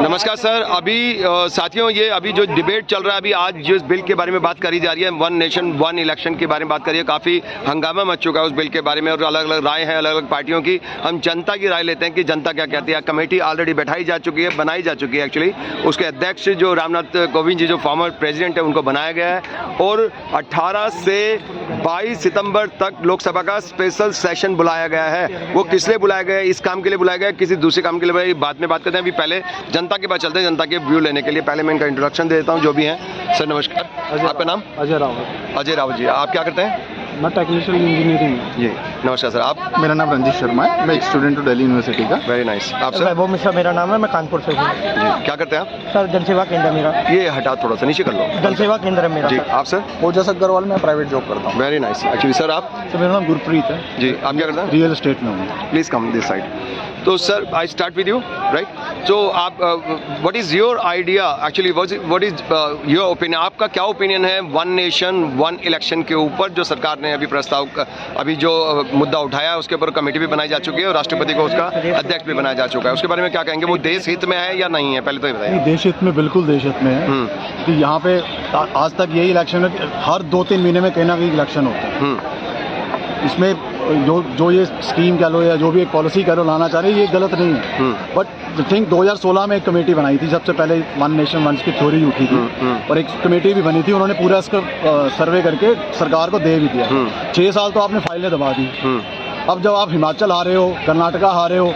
नमस्कार सर। अभी साथियों, ये अभी जो डिबेट चल रहा है, अभी आज जिस बिल के बारे में बात करी जा रही है, वन नेशन वन इलेक्शन के बारे में बात करी है, काफ़ी हंगामा मच चुका है उस बिल के बारे में और अलग अलग राय हैं अलग अलग पार्टियों की। हम जनता की राय लेते हैं कि जनता क्या कहती है। कमेटी ऑलरेडी बैठाई जा चुकी है, बनाई जा चुकी है एक्चुअली। उसके अध्यक्ष जो रामनाथ कोविंद जी जो फॉर्मर प्रेसिडेंट है, उनको बनाया गया है और 18 से 22 सितंबर तक लोकसभा का स्पेशल सेशन बुलाया गया है। वो किस लिए बुलाया गया है? इस काम के लिए बुलाया गया है, किसी दूसरे काम के लिए बुलाया? बाद में बात करते हैं। अभी पहले जनता के पास चलते हैं, जनता के व्यू लेने के लिए। पहले मैं इनका इंट्रोडक्शन दे देता हूँ जो भी हैं। सर नमस्कार, आपका नाम? अजय रावत। अजय रावत जी, आप क्या करते हैं? मैं टेक्निकल इंजीनियरिंग। जी नमस्कार सर। आप? मेरा नाम रंजीत शर्मा है, मैं एक स्टूडेंट हूँ दिल्ली यूनिवर्सिटी का। Very nice. आप सर? वैभव मिश्रा मेरा नाम है, मैं कानपुर से हूँ। जी, क्या करते हैं आप? सर जनसेवा केंद्र है मेरा। ये हटा थोड़ा सा नीचे कर लो। जनसेवा केंद्र है मेरा। जी, आप सर? ओजस अग्रवाल, मैं प्राइवेट जॉब करता हूँ। Very nice. एक्चुअली सर आप? सर मेरा नाम गुरप्रीत है। जी, आप क्या करते हैं? रियल एस्टेट में हूँ। Please come this side. तो sir I start with you, right? तो आप what is your idea actually, what is your opinion? आपका क्या ओपिनियन है वन नेशन वन इलेक्शन के ऊपर जो सरकार ने अभी प्रस्ताव अभी जो मुद्दा उठाया, उसके ऊपर कमेटी भी बनाई जा चुकी है और राष्ट्रपति को उसका अध्यक्ष भी बनाया जा चुका है। उसके बारे में क्या कहेंगे? वो देश हित में है या नहीं है? पहले तो ये बताइए। देश हित में, बिल्कुल देश हित में है कि यहाँ पे आज तक यही इलेक्शन है, हर 2-3 महीने में कहीं ना कहीं इलेक्शन होता है। इसमें जो ये स्कीम कह लो या जो भी एक पॉलिसी कह लो लाना चाह रहे हैं, ये गलत नहीं है। बट थिंक 2016 में एक कमेटी बनाई थी, सबसे पहले वन नेशन वन की थ्योरी उठी थी और एक कमेटी भी बनी थी। उन्होंने पूरा इसका सर्वे करके सरकार को दे भी दिया। 6 साल तो आपने फाइलें दबा दी। अब जब आप हिमाचल हारे हो, कर्नाटका हारे हो,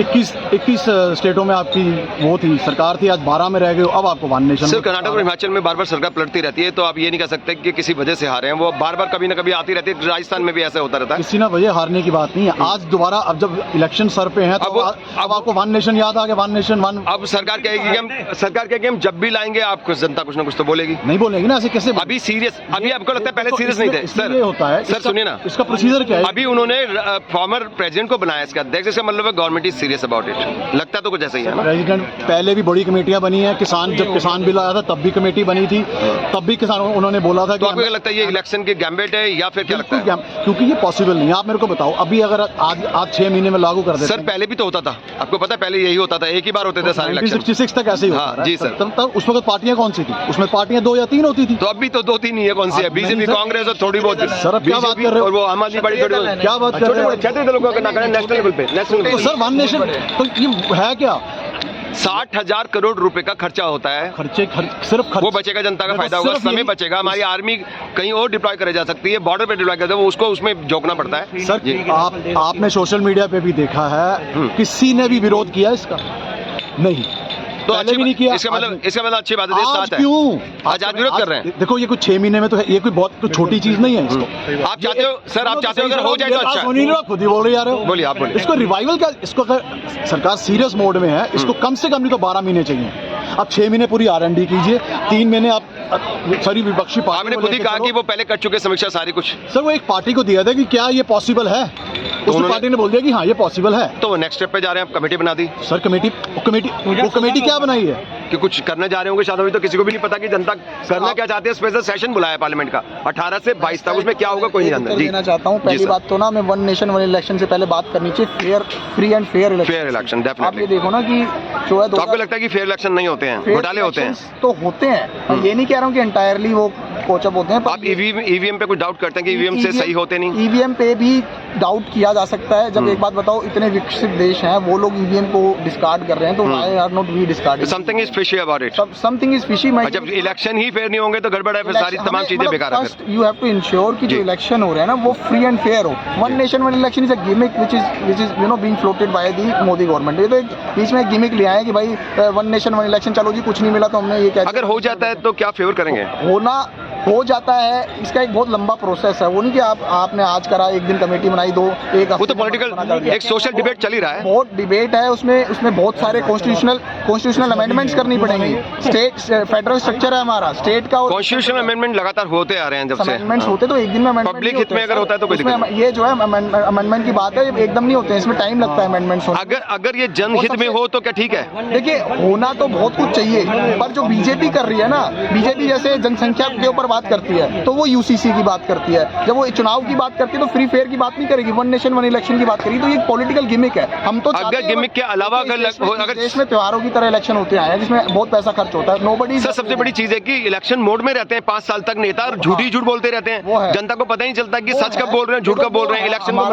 21 स्टेटों में आपकी वो थी सरकार थी, आज 12 में रह गए हो। अब आपको वन नेशन। सर कर्नाटक और हिमाचल में बार बार सरकार पलटती रहती है, तो आप ये नहीं कह सकते कि किसी वजह से हारे हैं। वो बार बार कभी ना कभी आती रहती है। राजस्थान में भी ऐसा होता रहता है। किसी ना वजह हारने की बात नहीं है। आज दोबारा अब जब इलेक्शन सर पे है तो अब आपको वन नेशन याद आ गया। One nation one. अब सरकार कहेगी कि हम जब भी लाएंगे आपको जनता कुछ ना कुछ तो बोलेगी। नहीं बोलेगी ना, ऐसे कैसे? अभी सीरियस, अभी आपको लगता है पहले सीरियस नहीं थे? सर होता है सर, सुनिए ना, इसका प्रोसीजर क्या है? अभी उन्होंने फॉर्मर प्रेसिडेंट को बनाया इसका अध्यक्ष, इसका मतलब है government is serious about it. लगता तो कुछ ऐसा ही है ना? प्रेसिडेंट पहले भी बड़ी कमेटियां बनी है। जब किसान बिल आया था तब भी कमेटी बनी थी, तब भी किसान उन्होंने बोला था। तो आपको क्या लगता है ये इलेक्शन की गैम्बिट है या फिर क्या लगता है? क्योंकि ये पॉसिबल नहीं है। आप मेरे को बताओ, अभी अगर आज 6 महीने में लागू कर देते। सर पहले भी तो होता था, आपको पता है पहले यही होता था, एक ही बार होते थे सारे इलेक्शन। 1966 तक ऐसे ही होता था। जी सर। तब उस वक्त पार्टियां कौन सी थी? उसमें पार्टियां 2 या 3 होती थी। तो अभी तो 2-3 ही है। कौन सी है? बीजेपी, कांग्रेस और थोड़ी बहुत। सर अब क्या बात कर रहे हो? और वो आम आदमी पार्टी, क्या बात कर रहे हो? क्षेत्रीय दलों को ना करें, नेशनल लेवल पे। तो सर वन नेशन तो ये है क्या? 60,000 करोड़ रुपए का खर्चा होता है। सिर्फ वो बचेगा, जनता का फायदा होगा, समय बचेगा। हमारी आर्मी कहीं और डिप्लॉय करे जा सकती है, बॉर्डर पे डिप्लॉय करते हैं, उसको उसमें झोंकना पड़ता है। सर आपने सोशल मीडिया पे भी देखा है, किसी ने भी विरोध किया इसका? नहीं। तो अच्छी नहीं किया। इसका मतलब अच्छी बात है। आज क्यों? आज विरोध कर रहे हैं। देखो ये कुछ 6 महीने में तो है, ये कोई बहुत छोटी चीज नहीं है इसको। आप चाहते हो सर, आप चाहते हो अगर हो जाए तो अच्छा। खुद ही बोल रहे यार। बोलिए, आप बोलिए। इसको रिवाइवल का, इसको अगर सरकार सीरियस मोड में है, इसको कम से कम नहीं तो 12 महीने चाहिए। आप 6 महीने पूरी R&D कीजिए, 3 महीने आप सारी विपक्षी पार्टी। आपने खुद ही कहा कि वो पहले कर चुके समीक्षा सारी कुछ। सर वो एक पार्टी को दिया था कि क्या ये पॉसिबल है, उस पार्टी ने बोल दिया कि हाँ ये पॉसिबल है। तो वो नेक्स्ट स्टेप पे जा रहे हैं, आप कमेटी बना दी। सर कमेटी क्या बनाई है कि कुछ करने जा रहे होंगे शायद। अभी तो किसी को भी नहीं पता कि जनता करना क्या चाहती है। स्पेशल सेशन बुलाया पार्लियामेंट का 18 से 22 तक, उसमें क्या होगा कोई नहीं जानता। जी देना चाहता हूँ। पहली बात तो ना, मैं वन नेशन वन इलेक्शन से पहले बात करनी चाहिए free and fair election. Definitely आप ये देखो ना कि जो है, तो आपको लगता है कि फेयर इलेक्शन नहीं होते हैं, घोटाले होते हैं? तो होते हैं, मैं ये नहीं कह रहा हूँ कि एंटायरली वो कोचअप होते हैं। आप ईवीएम पे कुछ डाउट करते हैं कि ईवीएम से सही होते नहीं? ईवीएम पे भी डाउट किया जा सकता है। जब एक बात बताओ, इतने विकसित देश हैं, वो लोग ईवीएम को डिस्कार्ड कर रहे हैं, तो why are not we discarding? Something is fishy about it. Something is fishy. जब इलेक्शन ही फेयर नहीं होंगे तो गड़बड़ है, फिर सारी तमाम चीजें बेकार है। First you have to ensure कि जो इलेक्शन हो रहे हैं ना, वो फ्री एंड फेयर हो। One nation one election is a gimmick which is you know being floated by the Modi government. ये तो एक बीच में गिमिक ले आए कि भाई वन नेशन वन इलेक्शन, चलो जी कुछ नहीं मिला तो हमने ये क्या। अगर हो जाता है तो क्या फेवर करेंगे? हो जाता है, इसका एक बहुत लंबा प्रोसेस है। वो नहीं कि आपने आज करा, एक दिन कमेटी बनाई, एक वो तो पॉलिटिकल एक सोशल डिबेट चल ही रहा है। बहुत डिबेट है उसमें बहुत सारे कॉन्स्टिट्यूशनल अमेंडमेंट्स करनी पड़ेंगी। स्टेट फेडरल स्ट्रक्चर है हमारा स्टेट का, कॉन्स्टिट्यूशनल अमेंडमेंट लगातार होते आ रहे हैं जब से। अमेंडमेंट्स होते तो एक दिन में अमेंडमेंट पब्लिक हित में अगर होता है तो कोई दिक्कत नहीं। ये जो है अमेंडमेंट की बात है, एकदम नहीं होते हैं, इसमें टाइम लगता है अमेंडमेंट्स होने। अगर ये जनहित में हो तो क्या ठीक है? देखिए होना तो बहुत कुछ चाहिए, पर जो बीजेपी कर रही है ना, बीजेपी जैसे जनसंख्या के ऊपर बात करती है तो वो यूसीसी की बात करती है, जब वो चुनाव की बात करती है तो फ्री फेयर की बात नहीं करेगी, वन नेशन वन इलेक्शन की बात करेगी। तो ये पॉलिटिकल गिमिक है। हम तो अगर गिमिक के अलावा अगर देश में त्योहारों की तरह इलेक्शन होते हैं जिसमें बहुत पैसा खर्च होता है, नोबडी। सर सबसे बड़ी चीज है कि इलेक्शन मोड में रहते हैं 5 साल तक नेता और झूठी झूठ बोलते रहते हैं, जनता को पता ही नहीं चलता कि सच कब बोल रहे हैं झूठ कब बोल रहे हैं। इलेक्शन में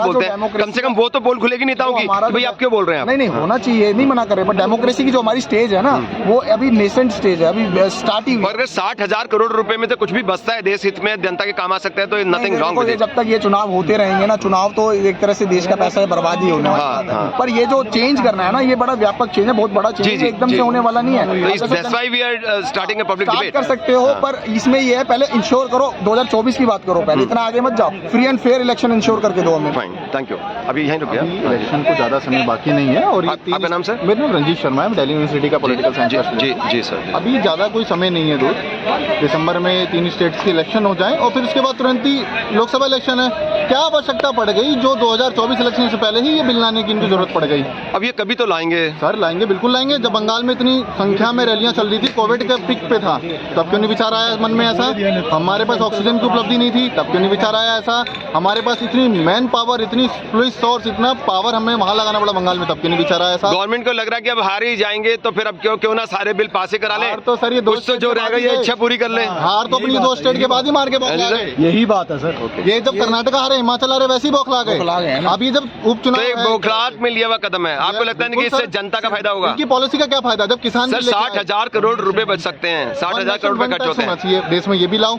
बोलते हैं, कम से कम वो तो बोल खुलेगी नेताओं की, भाई आप क्यों बोल रहे हैं। नहीं होना चाहिए, नहीं मना कर रहे, पर डेमोक्रेसी की जो हमारी स्टेज है ना वो अभी नेसेंट स्टेज है, अभी स्टार्टिंग। और अगर 60,000 करोड़ रुपए में से कुछ भी बचता है देश हित में, जनता के काम आ सकता है, तो नथिंग रॉन्ग विद इट। जब तक ये चुनाव होते रहेंगे ना, चुनाव तो एक तरह से देश का पैसा बर्बाद ही होने वाला है, पर ये जो चेंज करना है ना, ये बड़ा व्यापक चेंज है, बहुत बड़ा चेंज है, एकदम से होने वाला नहीं है। That's why we are starting a public debate. कर सकते हो, पर इसमें ये है पहले इंश्योर करो, 2024 की बात करो, पहले इतना आगे मत जाओ, free and fair election ensure करके दो हमें। Fine, thank you. अभी यहीं रुकिए। इलेक्शन को ज्यादा समय बाकी नहीं है। और आपका नाम सर? मेरा नाम रंजीत शर्मा है, दिल्ली यूनिवर्सिटी का पॉलिटिकल साइंस। जी सर। अभी ज़्यादा कोई समय नहीं है दोस्त, दिसंबर में 3 स्टेट्स के इलेक्शन हो जाएं और फिर उसके बाद तुरंत ही लोकसभा इलेक्शन है। क्या आवश्यकता पड़ गई जो 2024 इलेक्शन से पहले ही ये बिल लाने की इनकी जरूरत पड़ गई? अब ये कभी तो लाएंगे सर, लाएंगे, बिल्कुल लाएंगे। जब बंगाल में इतनी संख्या में रैलियां चल रही थी, कोविड के पिक पे था, तब क्यों नहीं विचार आया मन में ऐसा? हमारे पास ऑक्सीजन की उपलब्धि नहीं थी, तब क्यों नहीं विचार आया ऐसा? हमारे पास इतनी मैन पावर, इतनी पुलिस सोर्स, इतना पावर हमें वहां लगाना पड़ा बंगाल में, तब क्यों नहीं विचार आया ऐसा? गवर्नमेंट को लग रहा है कि अब हार ही जाएंगे तो फिर अब क्यों ना सारे बिल पास ही करा ले। तो सर ये दोस्तों जो रह गई ये इच्छा पूरी कर ले। हार तो अपनी 2 स्टेट के बाद ही मार के बौखला गए। यही बात है सर। ये जब कर्नाटक हारे, हिमाचल हारे, वैसे ही बौखला गए। अभी जब उपचुनाव तो एक बौखलाहट में लिया हुआ कदम है, आपको लगता है कि इससे जनता का फायदा होगा? इनकी पॉलिसी का क्या फायदा जब किसान सर 60,000 करोड़ रुपए बच सकते हैं, 60,000 करोड़ रुपए खर्च होते हैं चाहिए देश में, ये भी लाओ।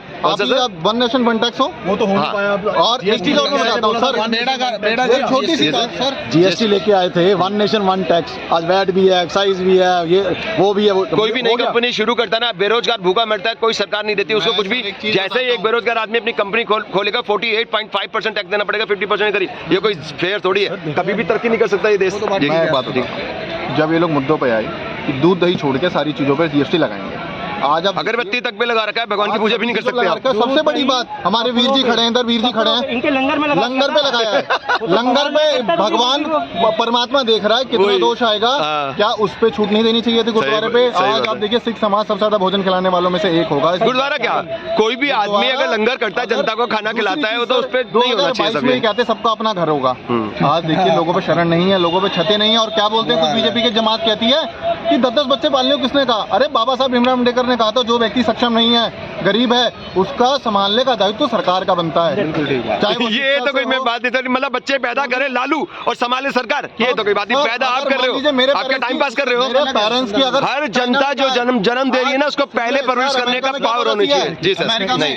वन नेशन वन टैक्स हो, वो तो हो नहीं पाया। और जीएसटी बताता हूँ सर, छोटी सी बात सर, जीएसटी लेके आए थे, वन नेशन वन टैक्स, आज वैट भी है, एक्साइज भी है, ये वो भी है। कोई भी नई कंपनी शुरू करता है ना, बेरोजगार भूखा मरता है, कोई सरकार नहीं देती उसको कुछ भी। जैसे ही एक बेरोजगार आदमी अपनी कंपनी खोलेगा 48.5% टैक्स देना पड़ेगा, 50% करीब। ये कोई फेयर थोड़ी है, कभी भी तरक्की नहीं कर सकता ये देश। बात होती जब ये लोग मुद्दों पे आए कि दूध दही छोड़ के सारी चीजों पे जीएसटी लगाएंगे, आज अब अगरबत्ती तक पे लगा रखा है, भगवान की पूजा भी नहीं कर सकते आप। सबसे बड़ी बात, हमारे वीर जी खड़े हैं इधर, वीर जी खड़े हैं, इनके लंगर में लंगर पे लगाया है। लंगर पे भगवान परमात्मा देख रहा है कितना दोष आएगा। क्या उस पे छूट नहीं देनी चाहिए थी गुरुद्वारे पे? आज आप देखिए सिख समाज सबसे ज्यादा भोजन खिलाने वालों में से एक होगा। गुरुद्वारा क्या, कोई भी आदमी अगर लंगर करता है, जनता को खाना खिलाता है, वो तो उस पे नहीं होना चाहिए। 2022 में कहते सबका अपना घर होगा, आज देखिए लोगों पे शरण नहीं है, लोगों पे छतें नहीं है। और क्या बोलते हैं कुछ बीजेपी की जमात कहती है कि 10-10 बच्चे पालने को किसने कहा? अरे बाबा साहब भीमराव अम्बेडकर ने कहा था जो व्यक्ति सक्षम नहीं है, गरीब है, उसका संभालने का दायित्व तो सरकार का बनता है। ये तो कोई मैं बात नहीं कर, मतलब बच्चे पैदा करे लालू और संभाले सरकार, ये तो कोई बात नहीं। पैदा आप कर रहे हो, आपका टाइम पास कर रहे हो। पेरेंट्स की अगर हर जनता जो जन्म दे रही है ना, उसको पहले परवरिश करने का पावर होनी चाहिए। जी सर, नहीं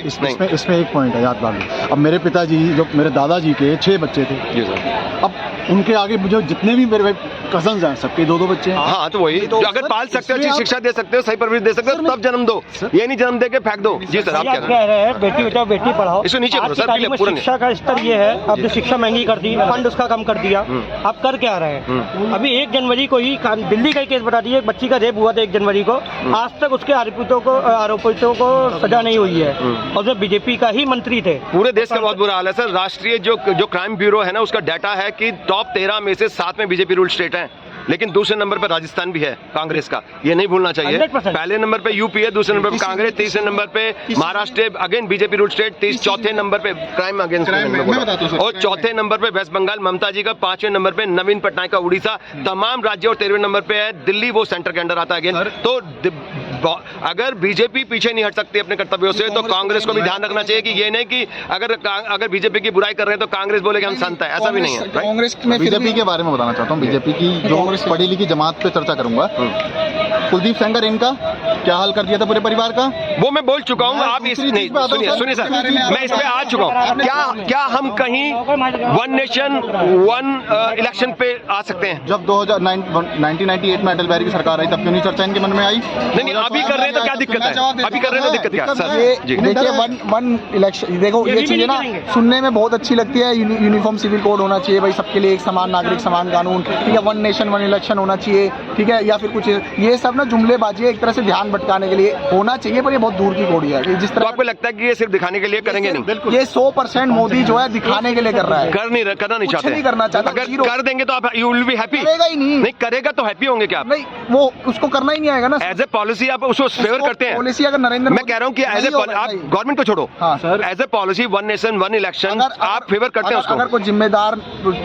इसमें एक पॉइंट है याद रखना। अब मेरे पिताजी, जो मेरे दादाजी के 6 बच्चे थे, जी सर, अब उनके आगे जो जितने भी मेरे कजन्स हैं सबके 2-2 बच्चे हैं। हाँ तो वही, अगर पाल सकते हो, अच्छी शिक्षा दे सकते हो, सही परवरिश दे सकते हो, तब जन्म दो, ये नहीं जन्म दे के फेंक दो। जी सर, आप क्या कह रहे हैं? बेटी बचाओ बेटी पढ़ाओ। इसको नीचे करो सर, पूरा शिक्षा का स्तर ये है, अब जो शिक्षा महंगी कर दी, फंड उसका कम कर दिया, अब कर क्या रहे हैं? अभी 1 जनवरी को ही दिल्ली का केस बता दिया, एक बच्ची का रेप हुआ था 1 जनवरी को, आज तक उसके आरोपितों को सजा नहीं हुई है, और जो बीजेपी का ही मंत्री थे। पूरे देश का बहुत बुरा हाल है सर। राष्ट्रीय जो क्राइम ब्यूरो है ना, उसका डाटा है कि टॉप 13 में से 7 में बीजेपी रूल स्टेट है, लेकिन दूसरे नंबर पर राजस्थान भी है कांग्रेस का, ये नहीं भूलना चाहिए। 100%। पहले नंबर पे यूपी है, दूसरे नंबर पे कांग्रेस, तीसरे नंबर पे Maharashtra, again BJP rule state, चौथे नंबर पे क्राइम अगेंस्ट, और चौथे नंबर पे वेस्ट बंगाल ममता जी का, 5वें नंबर पे नवीन पटनायक का उड़ीसा, तमाम राज्य, और 13वें नंबर पे है दिल्ली, वो सेंटर के अंडर आता है अगेन। तो अगर बीजेपी पीछे नहीं हट सकती अपने कर्तव्यों से, तो कांग्रेस को भी ध्यान रखना चाहिए कि ये नहीं कि अगर बीजेपी की बुराई कर रहे हैं तो कांग्रेस बोले कि हम संत है, ऐसा भी नहीं है। कांग्रेस में बीजेपी के बारे में बताना चाहता हूँ, बीजेपी की जो पढ़ी लिखी जमात पे चर्चा करूंगा। कुलदीप सेंगर, इनका क्या हाल कर दिया था पूरे परिवार का, वो मैं बोल चुका हूँ। आप इस नहीं सुनिए सर, मैं इस पे आ चुका हूँ। क्या हम कहीं वन नेशन वन इलेक्शन पे आ सकते हैं? जब 1998 में अटल बिहारी की सरकार आई, तब क्यों नहीं चर्चा इनके मन में आई? नहीं, अभी कर रहे हैं तो क्या दिक्कत है? अभी कर रहे हैं तो दिक्कत क्या है सर? जी देखिए, वन इलेक्शन, देखो ये चीजें ना सुनने में बहुत अच्छी लगती है। यूनिफॉर्म सिविल कोड होना चाहिए भाई, सबके लिए एक समान नागरिक समान कानून, ठीक है, वन नेशन वन इलेक्शन होना चाहिए, ठीक है, या फिर कुछ ये सब ना जुमलेबाजी है, एक तरह से ध्यान भटकाने के लिए होना चाहिए, पर ये बहुत दूर की घोड़ी है। जिस तो तरह आपको लगता है कि ये सिर्फ दिखाने के लिए करेंगे नहीं? ये 100% मोदी जो है दिखाने के लिए कर रहा है, करना नहीं कुछ चाहते? नहीं करना चाहता, अगर जीरो। कर देंगे तो आप यू विल बी हैप्पी? करेगा ही नहीं। करेगा तो हैप्पी होंगे क्या आप? नहीं, वो उसको करना ही नहीं आएगा ना। एज ए पॉलिसी आप उसको फेवर करते हैं? पॉलिसी अगर नरेंद्र मैं कह रहा हूँ कि एज ए आप गवर्नमेंट को छोड़ो, हाँ sir, as a policy one nation one election आप फेवर करते हैं उसको? अगर कोई जिम्मेदार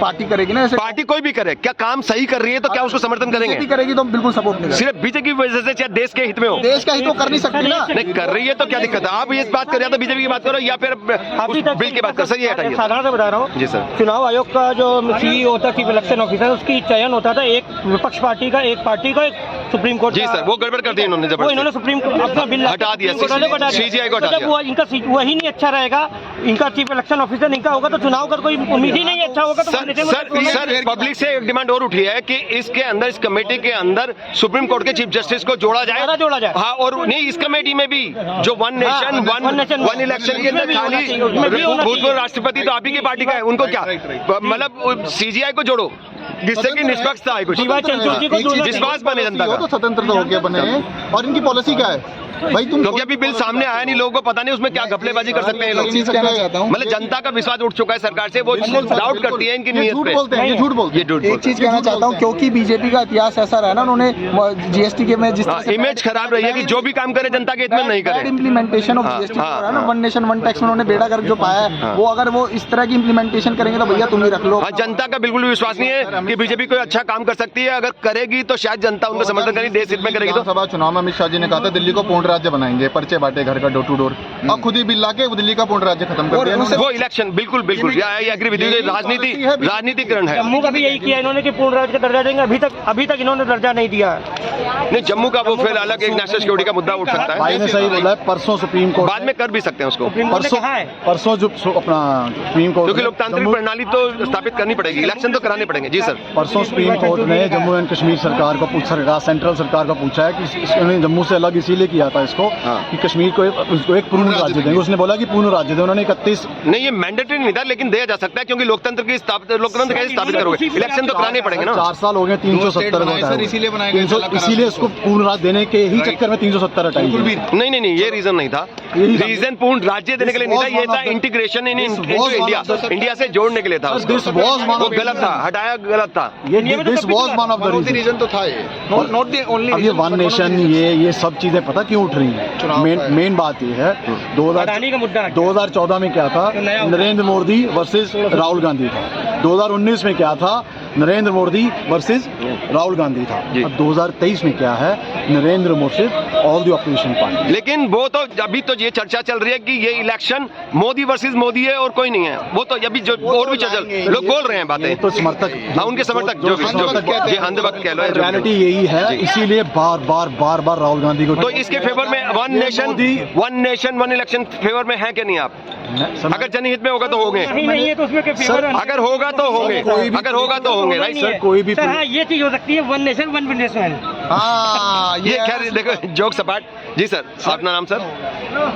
पार्टी करेगी ना, ऐसे पार्टी कोई भी करे, क्या काम सही कर रही है तो क्या उसको समर्थन करेंगे? बीजेपी करेगी तो हम बिल्कुल सपोर्ट नहीं करेंगे। सिर्फ बीजेपी की वजह से, चाहे देश के हित में हो? देश का हित तो कर नहीं सकती ना। नहीं कर रही है तो क्या दिक्कत है? आप ये बात कर रहे हैं तो बीजेपी की बात करो या फिर अभी उस तक बिल की बात कर। सर ये हटाइए। साधारण से बता रहा हूँ जी सर। चुनाव आयोग का जो सीईओ होता है, चीफ इलेक्शन ऑफिसर, उसकी चयन होता था एक विपक्ष पार्टी का, एक पार्टी का, एक सुप्रीम कोर्ट जी का। सर, वो गड़बड़ कर दी इन्होंने वो इन्होंने जबरदस्ती। सुप्रीम कोर्ट अपना बिल हटा दिया, सुप्रीम कोर्ट वाले को CGI को हटा तो जब दिया। वो इनका वही नहीं अच्छा रहेगा, इनका चीफ इलेक्शन ऑफिसर इनका होगा, तो चुनाव का कोई उम्मीद ही नहीं अच्छा होगा। तो सर पब्लिक से एक डिमांड और उठी है कि इसके अंदर, इस कमेटी के अंदर सुप्रीम कोर्ट के चीफ जस्टिस को जोड़ा जाए। जोड़ा जाए। हाँ, और नहीं इस कमेटी में भी जो वन नेशन वन इलेक्शन के अंदर खाली भूतपूर्व राष्ट्रपति तो आप ही की पार्टी का है, उनको क्या मतलब सीजीआई को जोड़ो जिससे कि निष्पक्षता आए, कुछ विश्वास बने जनता का। तो स्वतंत्रता हो गया बने, और इनकी पॉलिसी क्या है भाई? तुम क्योंकि अभी बिल सामने आया नहीं, लोगों को पता नहीं उसमें क्या घपलेबाजी कर सकते हैं लोग। चीज कहना चाहता हूँ, मतलब जनता का विश्वास उठ चुका है सरकार से, वो डाउट करती है इनकी नीयत पे। बोलते हैं, ये झूठ बोलते हैं। झूठ एक चीज कहना चाहता हूँ, क्योंकि बीजेपी का इतिहास ऐसा रहा ना, उन्होंने जीएसटी के में जिस तरह से इमेज खराब रही है कि जो भी काम करे जनता के हित में नहीं करे। इम्प्लीमेंटेशन ऑफ हाँ, जीएसटी हाँ, है ना, हाँ। वन नेशन वन टैक्स में उन्होंने बेड़ा गर्क जो पाया है, वो अगर वो इस तरह की इम्प्लीमेंटेशन करेंगे तो भैया तुम ही रख लो। हाँ, जनता का बिल्कुल भी विश्वास नहीं है कि बीजेपी कोई अच्छा काम कर सकती है। अगर करेगी तो शायद जनता उनका समर्थन करेगी, देश हित में करेगी तो। विधानसभा चुनाव में अमित शाह जी ने कहा था दिल्ली को पूर्ण राज्य बनाएंगे, पर्चे बांटे घर का डोर टू डोर। अब खुद ही बिल लाके दिल्ली का पूर्ण राज्य खत्म कर दिया इन्होंने। वो इलेक्शन बिल्कुल आई एग्री विद यू, राजनीतिकरण है। जम्मू का भी यही किया इन्होंने कि पूर्ण राज्य का दर्जा देंगे, अभी तक इन्होंने दर्जा नहीं दिया है। नहीं, जम्मू का वो फिर अलग एक नेशनल सिक्योरिटी का मुद्दा उठ सकता भाई है, ने सही बोला है, परसों सुप्रीम कोर्ट बाद में कर भी सकते हैं उसको, परसों जो अपना सुप्रीम कोर्ट क्योंकि लोकतांत्रिक प्रणाली तो स्थापित करनी पड़ेगी, इलेक्शन तो कराने पड़ेंगे। जी सर। परसों सुप्रीम कोर्ट ने जम्मू एंड कश्मीर सरकार को सेंट्रल सरकार को पूछा है कि उन्होंने जम्मू से अलग इसीलिए किया था इसको कि कश्मीर को उसको एक पूर्ण राज्य देंगे। उसने बोला कि पूर्ण राज्य दें, उन्होंने 31 नहीं, ये मैंडेटरी नहीं था, लेकिन दिया जा सकता है क्योंकि लोकतंत्र कैसे स्थापित करोगे? इलेक्शन तो कराने पड़ेंगे ना। 4 साल हो गए, 370 इसीलिए उसको पूर्ण राज्य देने के ही चक्कर में 370 हटाएंगे। नहीं, ये रीजन नहीं था। रीजन पूर्ण राज्य देने के लिए नहीं था, ये था इंटीग्रेशन इन इंडिया से जोड़ने के लिए था। वो गलत था, हटाया गलत था। This was one of the reason तो था ये, नॉट द ओनली। अब ये वन नेशन ये सब चीजें पता क्यों उठ रही हैं? मेन बात ये है 2014 में क्या था, नरेंद्र मोदी वर्सेस राहुल गांधी था। 2019 में क्या था, नरेंद्र मोदी वर्सेस राहुल गांधी था। अब 2023 में क्या है, Narendra Modi all the opposition party. लेकिन वो तो अभी तो ये चर्चा चल रही है कि ये इलेक्शन मोदी वर्सेस मोदी है और कोई नहीं है। वो तो अभी जो और भी चल लोग बोल रहे हैं बातें, तो समर्थक, हाँ, उनके समर्थक जो अंधभक्त कह लो, रियलिटी यही है। इसीलिए बार बार राहुल गांधी को, तो इसके फेवर में one nation one election favour में है कि नहीं आप? अगर जनहित में होगा तो होंगे, नहीं है तो उसमें क्या फेवर है? अगर होगा तो होंगे, अगर होगा तो होंगे, राइट सर? कोई भी हाँ, ये चीज हो सकती है, वन नेशन वन बिजनेसमैन। हाँ, ये खैर देखो जोक सपाट। जी सर, अपना नाम सर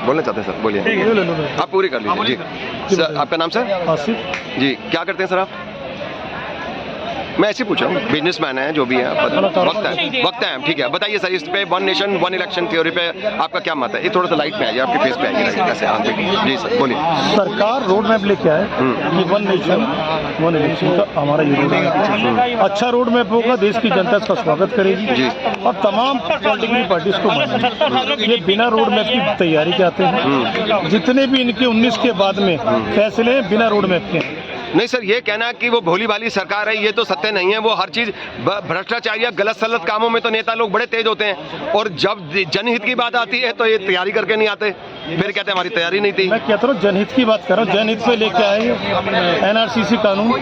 बोलना चाहते हैं? सर बोलिए, आप पूरी कर लीजिए। जी सर, आपका नाम सर? आसिफ। जी, क्या करते हैं सर आप? मैं ऐसे पूछ रहा हूँ, बिजनेसमैन है जो भी है, वक्त है, ठीक है। बताइए सर, इस पे one nation one election theory पे आपका क्या मत है? ये थोड़ा सा लाइट में आइए, आपके फेस पे आइए कैसे। जी सर बोलिए। सरकार रोड मैप लेके आए कि वन नेशन वन इलेक्शन का हमारा ये रोड मैप अच्छा रोड मैप होगा, देश की जनता इसका स्वागत करेगी और तमाम पॉलिटिकल पार्टीज को मानेगी। ये बिना रोड मैप की तैयारी के आते हैं। जितने भी इनके 19 के बाद में फैसले बिना रोड मैप के। नहीं सर, ये कहना कि वो भोली भाली सरकार है, ये तो सत्य नहीं है। वो हर चीज भ्रष्टाचार या गलत सलत कामों में तो नेता लोग बड़े तेज होते हैं, और जब जनहित की बात आती है तो ये तैयारी करके नहीं आते, फिर कहते हैं हमारी तैयारी नहीं थी। मैं कहता हूँ जनहित की बात कर रहा हूँ, जनहित पे लेके आए एनआरसीसी कानून,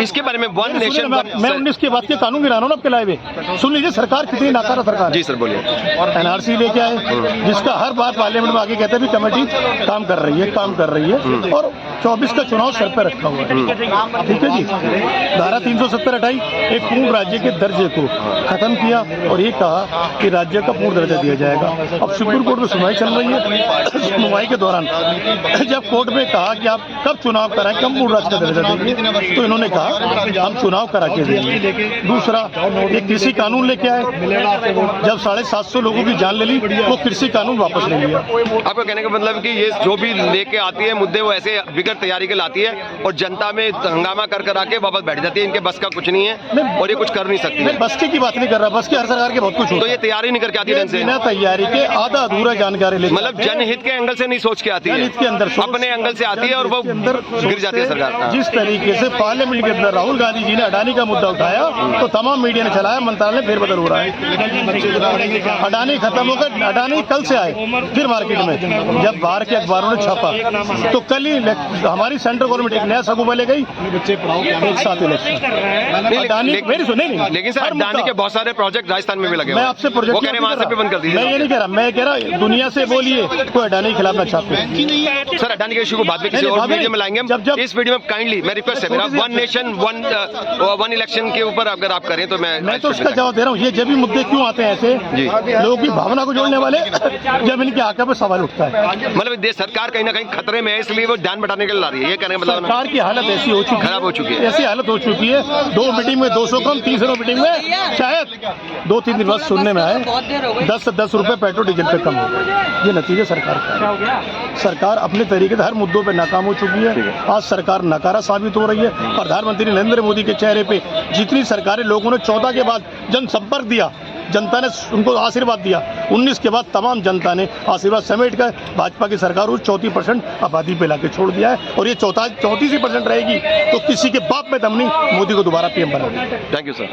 इसके बारे में वन नेशन। मैं 19 के बाद के कानून गिरा रहा हूँ ना आपके लाइव में। सुन लीजिए सरकार कितनी नाकारा सरकार। जी सर बोलिए। एनआरसी लेके आए, जिसका हर बार पार्लियामेंट में आगे कहते हैं भी कमेटी काम कर रही है, और 24 का चुनाव सर पे रखा हुआ है। ठीक है जी, धारा 370 हटाई, एक पूर्ण राज्य के दर्जे को खत्म किया और ये कहा कि राज्य का पूर्ण दर्जा दिया जाएगा। अब सुप्रीम कोर्ट में सुनवाई चल रही है, सुनवाई के दौरान जब कोर्ट में कहा कि आप कब चुनाव कराएं, कब मूल राज्य का दर्जा देंगे, तो इन्होंने कहा हम चुनाव करा के देंगे। दूसरा, ये कृषि कानून लेके आए, जब 750 लोगों की जान ले ली, वो कृषि कानून वापस ले लिया। आपका कहने का मतलब कि ये जो भी लेके आती है मुद्दे, वो ऐसे बिगड़ तैयारी के लाती है और जनता में हंगामा कर आके वापस बैठ जाती है। इनके बस का कुछ नहीं है और ये कुछ कर नहीं सकती। मैं बस की बात नहीं कर रहा, बस की हर सरकार के बहुत कुछ होता तो है। ये तैयारी नहीं करके आती है ढंग से, बिना तैयारी के आधा अधूरा जानकारी लेते मतलब जनहित के एंगल से नहीं सोच के आती है, जनहित के अंदर सोच, अपने एंगल से आती है और वो अंदर गिर जाती है सरकार। हाँ। जिस तरीके से पार्लियामेंट के अंदर राहुल गांधी जी ने अडानी का मुद्दा उठाया तो तमाम मीडिया ने चलाया, मंत्रालय में फेरबदल हो रहा है। अडानी खत्म होकर, अडानी कल से आए फिर मार्केट में, जब बाहर के अखबारों ने छापा तो कल ही हमारी सेंट्रल गवर्नमेंट एक नया सगुबा ले गई, एक साथ इलेक्शन। अडानी मेरी सुने नहीं, लेकिन सर अडानी के बहुत सारे प्रोजेक्ट राजस्थान में भी लगे मैं हुए आपसे हैं। प्रोजेक्ट वो कह रहे हैं वहां से भी बंद कर दीजिए। मैं ये नहीं कह रहा, मैं कह रहा दुनिया से बोलिए कोई अडानी के खिलाफ न छापे। सर अडानी के इशू को बाद में किसी और वीडियो में लाएंगे हम। जब इस वीडियो में काइंडली मैं रिक्वेस्ट है मेरा, वन नेशन वन इलेक्शन के ऊपर अगर आप करें तो मैं तो उसका जवाब दे रहा हूँ। ये जब भी मुद्दे क्यों आते हैं ऐसे लोगों की भावना को जोड़ने वाले, जब इनके आका पर सवाल उठता है। मतलब देश सरकार कहीं ना कहीं खतरे में है, इसलिए वो ध्यान बटाने के लिए ला रही है। ये कहने का मतलब सरकार की हालत ऐसी हो चुकी है, खराब हो चुकी है, ऐसी हालत हो चुकी है। 2 मीटिंग में 200 कम, 300 मीटिंग में शायद 2-3 दिन बाद सुनने में आए 10 से 10 रुपए पेट्रोल डीजल पे कम हो गए। ये नतीजे सरकार का। सरकार अपने तरीके से हर मुद्दों पे नाकाम हो चुकी है। आज सरकार नकारा साबित हो रही है। प्रधानमंत्री नरेंद्र मोदी के चेहरे पे जितनी सरकारें लोगों ने 14 के बाद जनसंपर्क दिया, जनता ने उनको आशीर्वाद दिया, 19 के बाद तमाम जनता ने आशीर्वाद समेट कर भाजपा की सरकार उस 34% आबादी पे लाके छोड़ दिया है। और ये 34% रहेगी तो किसी के बाप में दम नहीं मोदी को दोबारा पीएम बनाएगी। Thank you sir.